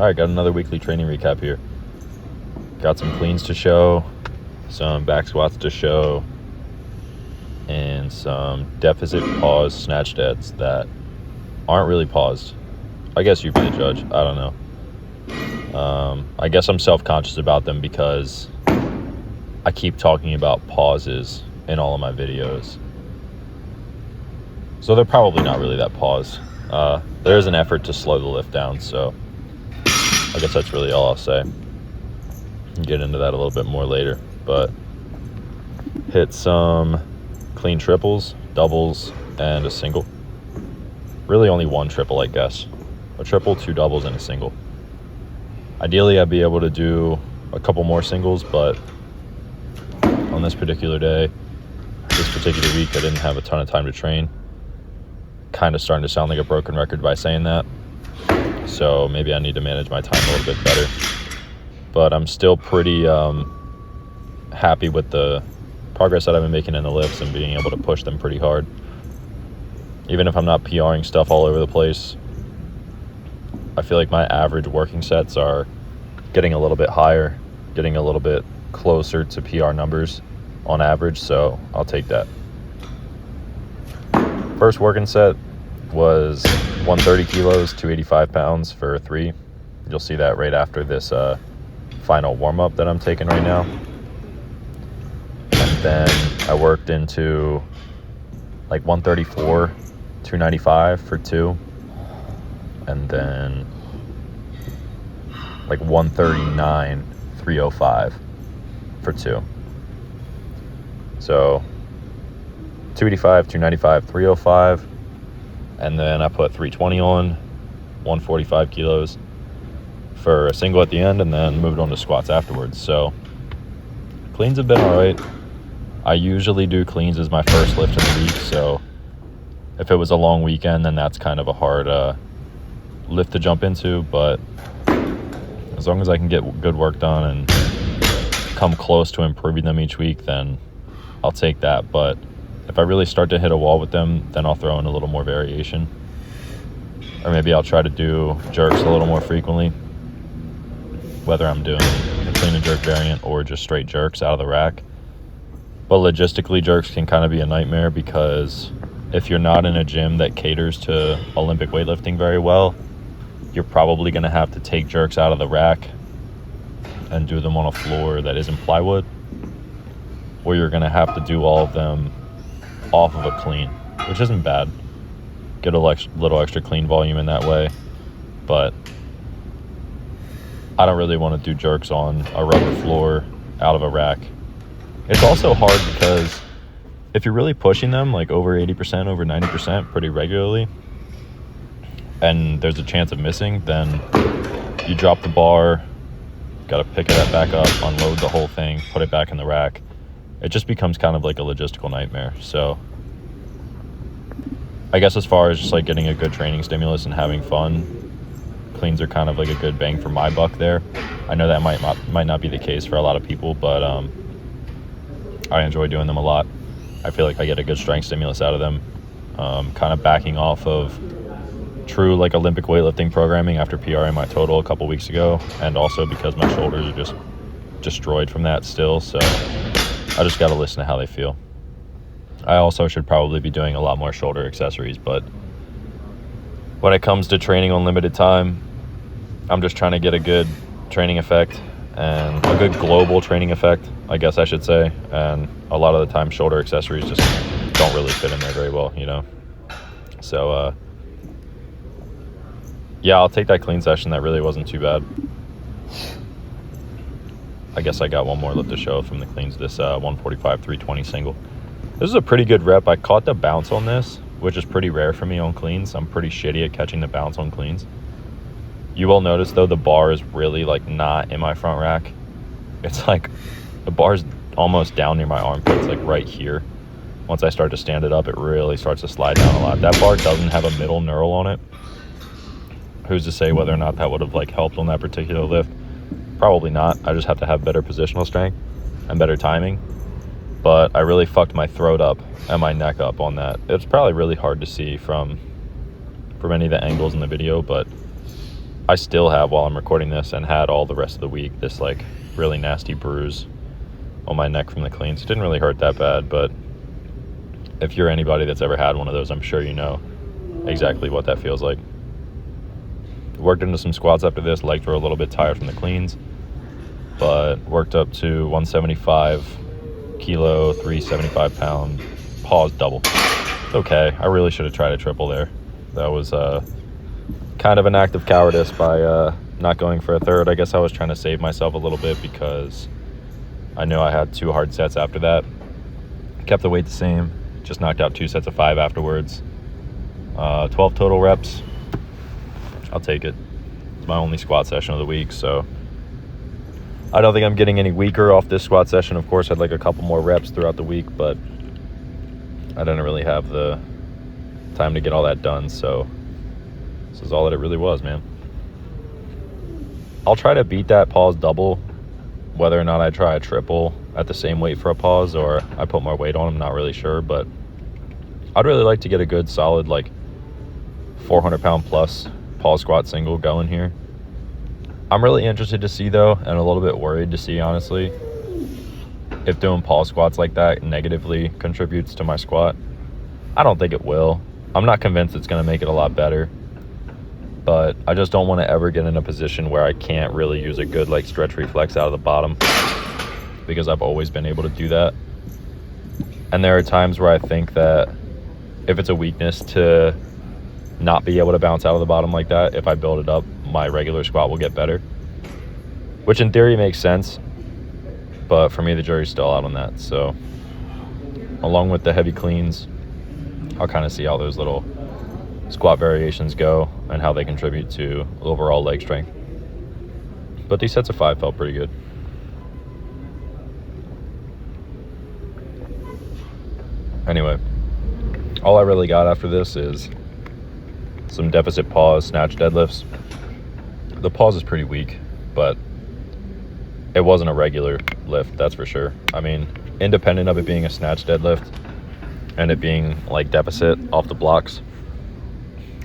All right, got another weekly training recap here. Got some cleans to show, some back squats to show, and some deficit pause snatch deads that aren't really paused. I guess you'd be the judge. I don't know. I guess I'm self-conscious about them because I keep talking about pauses in all of my videos. So they're probably not really that paused. There is an effort to slow the lift down, so I guess that's really all I'll say. Get into that a little bit more later, but hit some clean triples, doubles, and a single. Really only one triple, I guess. A triple, 2 doubles, and a single. Ideally, I'd be able to do a couple more singles, but on this particular day, this particular week, I didn't have a ton of time to train. Kind of starting to sound like a broken record by saying that. So maybe I need to manage my time a little bit better. But I'm still pretty happy with the progress that I've been making in the lifts and being able to push them pretty hard. Even if I'm not PRing stuff all over the place, I feel like my average working sets are getting a little bit higher, getting a little bit closer to PR numbers on average, so I'll take that. First working set was 130 kilos, 285 pounds for 3. You'll see that right after this final warm-up that I'm taking right now. And then I worked into like 134, 295 for 2. And then like 139, 305 for 2. So 285, 295, 305. And then I put 320 on, 145 kilos for a single at the end, and then moved on to squats afterwards. So cleans have been all right. I usually do cleans as my first lift of the week, so if it was a long weekend, then that's kind of a hard lift to jump into. But as long as I can get good work done and come close to improving them each week, then I'll take that. But if I really start to hit a wall with them, then I'll throw in a little more variation. Or maybe I'll try to do jerks a little more frequently, whether I'm doing a clean and jerk variant or just straight jerks out of the rack. But logistically, jerks can kind of be a nightmare because if you're not in a gym that caters to Olympic weightlifting very well, you're probably going to have to take jerks out of the rack and do them on a floor that isn't plywood, or you're going to have to do all of them off of a clean, which isn't bad. Get a little extra clean volume in that way, but I don't really want to do jerks on a rubber floor out of a rack. It's also hard because if you're really pushing them like over 80%, over 90% pretty regularly, and there's a chance of missing, then you drop the bar, got to pick it back up, unload the whole thing, put it back in the rack. It just becomes kind of like a logistical nightmare. So I guess as far as just like getting a good training stimulus and having fun, cleans are kind of like a good bang for my buck there. I know that might not be the case for a lot of people, but I enjoy doing them a lot. I feel like I get a good strength stimulus out of them. Kind of backing off of true like Olympic weightlifting programming after PRing my total a couple weeks ago, and also because my shoulders are just destroyed from that still, so I just got to listen to how they feel. I also should probably be doing a lot more shoulder accessories, but when it comes to training on limited time, I'm just trying to get a good training effect and a good global training effect, I guess I should say. And a lot of the time, shoulder accessories just don't really fit in there very well, you know? So, yeah, I'll take that clean session. That really wasn't too bad. I guess I got one more lift to show from the cleans, this 145, 320 single. This is a pretty good rep. I caught the bounce on this, which is pretty rare for me on cleans. I'm pretty shitty at catching the bounce on cleans. You will notice though, the bar is really like not in my front rack. It's like the bar's almost down near my armpits, like right here. Once I start to stand it up, it really starts to slide down a lot. That bar doesn't have a middle knurl on it. Who's to say whether or not that would have like helped on that particular lift? Probably not. I just have to have better positional strength and better timing. But I really fucked my throat up and my neck up on that. It's probably really hard to see from any of the angles in the video, but I still have, while I'm recording this, and had all the rest of the week, this like really nasty bruise on my neck from the cleans. It didn't really hurt that bad, but if you're anybody that's ever had one of those, I'm sure you know exactly what that feels like. Worked into some squats after this. Legs were a little bit tired from the cleans, but worked up to 175 kilo, 375 pound pause double. Okay, I really should have tried a triple there. That was kind of an act of cowardice by not going for a third. I guess I was trying to save myself a little bit because I knew I had 2 hard sets after that. Kept the weight the same, just knocked out 2 sets of 5 afterwards. 12 total reps. I'll take it. It's my only squat session of the week, so I don't think I'm getting any weaker off this squat session. Of course, I'd like a couple more reps throughout the week, but I didn't really have the time to get all that done, so this is all that it really was, man. I'll try to beat that pause double, whether or not I try a triple at the same weight for a pause or I put more weight on. I'm not really sure, but I'd really like to get a good solid like 400 pound plus pause squat single going here. I'm really interested to see though, and a little bit worried to see, honestly, if doing pause squats like that negatively contributes to my squat. I don't think it will. I'm not convinced it's going to make it a lot better, but I just don't want to ever get in a position where I can't really use a good like stretch reflex out of the bottom, because I've always been able to do that. And there are times where I think that if it's a weakness to not be able to bounce out of the bottom like that, if I build it up, my regular squat will get better, which in theory makes sense, but for me the jury's still out on that. So along with the heavy cleans, I'll kind of see how those little squat variations go and how they contribute to overall leg strength. But these sets of 5 felt pretty good. Anyway, all I really got after this is some deficit pause snatch deadlifts. The pause is pretty weak, but it wasn't a regular lift, that's for sure. I mean, independent of it being a snatch deadlift and it being like deficit off the blocks,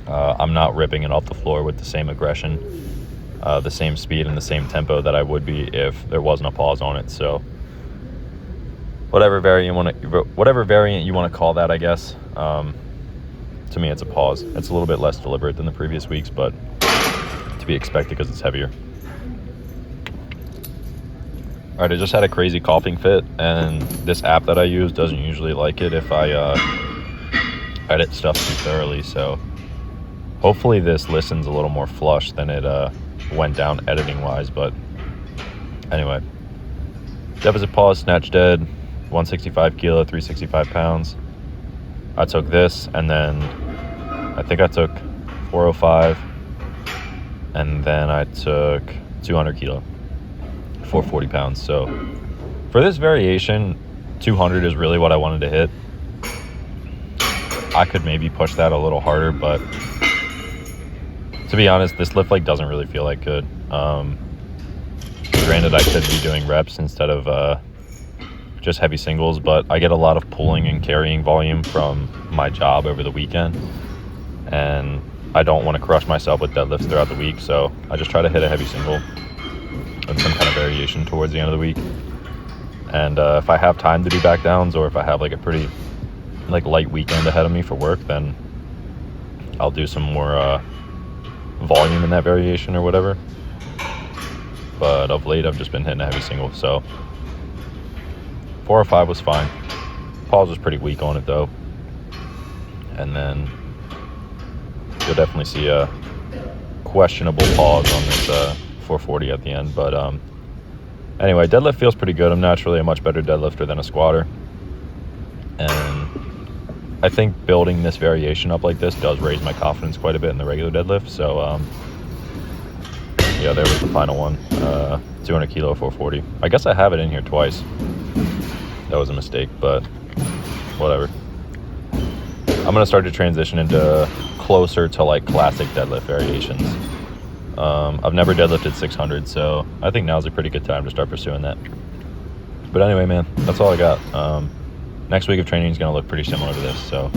I'm not ripping it off the floor with the same aggression, the same speed and the same tempo that I would be if there wasn't a pause on it. So whatever variant you want to call that, I guess. To me, it's a pause. It's a little bit less deliberate than the previous weeks, but to be expected because it's heavier. All right, I just had a crazy coughing fit, and this app that I use doesn't usually like it if I edit stuff too thoroughly, so hopefully this listens a little more flush than it went down editing-wise. But anyway, deficit pause, snatch dead, 165 kilo, 365 pounds. I took this, and then I think I took 405, and then I took 200 kilo, 440 pounds. So for this variation, 200 is really what I wanted to hit. I could maybe push that a little harder, but to be honest, this lift like doesn't really feel like good. Granted, I could be doing reps instead of just heavy singles, but I get a lot of pulling and carrying volume from my job over the weekend, and I don't want to crush myself with deadlifts throughout the week, so I just try to hit a heavy single and some kind of variation towards the end of the week. And if I have time to do back downs, or if I have like a pretty like light weekend ahead of me for work, then I'll do some more volume in that variation or whatever. But of late, I've just been hitting a heavy single, so 4 or 5 was fine. Pause was pretty weak on it though. And then you'll definitely see a questionable pause on this 440 at the end. But anyway, deadlift feels pretty good. I'm naturally a much better deadlifter than a squatter. And I think building this variation up like this does raise my confidence quite a bit in the regular deadlift. So yeah, there was the final one. 200 kilo, 440. I guess I have it in here twice. That was a mistake, but whatever. I'm gonna start to transition into closer to like classic deadlift variations. I've never deadlifted 600, so I think now's a pretty good time to start pursuing that. But anyway, man, that's all I got. Next week of training is gonna look pretty similar to this, so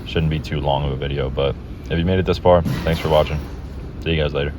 shouldn't be too long of a video. But if you made it this far, thanks for watching. See you guys later.